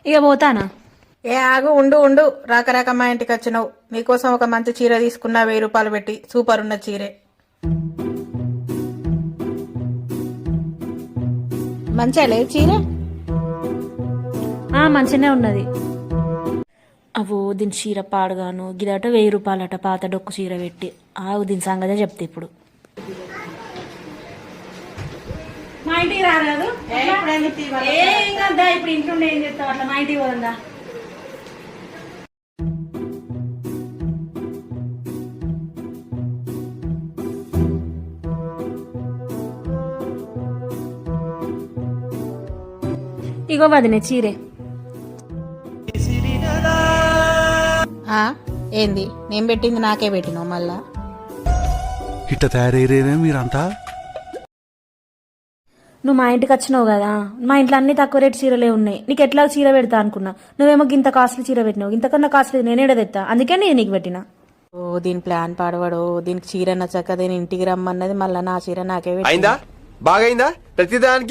ఇక పోతానా? ఏ ఆగు, ఉండు ఉండు, రాక రాక మా ఇంటికి వచ్చినావు. నీకోసం ఒక మంచి చీర తీసుకున్నా 1000 రూపాయలు పెట్టి. సూపర్ ఉన్న చీరే. మంచిగా లేదు చీర? మంచిగానే ఉన్నది. అవో దీని చీర పాడుగాను, గిదట 1000 రూపాయలట పాత డొక్కు చీర పెట్టి. ఆగు దీని సంగతే చెప్తే ఇప్పుడు. మా ఇంటికి రాదు ఇప్పుడు ఇంట్లో ఏం చెప్తావు అట్లా. మా ఇంటికి పోదా? ఇగో వదినే చీరే. ఏంది నేను పెట్టింది నాకే పెట్టినావు మళ్ళా? ఇట్ట తయారయ్యేనే మీరంతా. నువ్వు మా ఇంటికి వచ్చినావు కదా, మా ఇంట్లో అన్ని తక్కువ రేటు చీరలే ఉన్నాయి. నీకు ఎట్లా చీర పెడతా అనుకున్నా, నువ్వేమో ఇంత కాస్ట్లీ చీర పెట్టినావు. ఇంతకన్నా కాస్ట్లీ నేనేడ తెత్తా, అందుకే నేను నీకు పెట్టినా. ఓ దీని ప్లాన్ పాడవాడు. దీనికి చీర నచ్చక దీని ఇంటికి రమ్మన్నది, మళ్ళా నా చీర నాకే అయిందా? బాగైందా? ప్రతిదానికి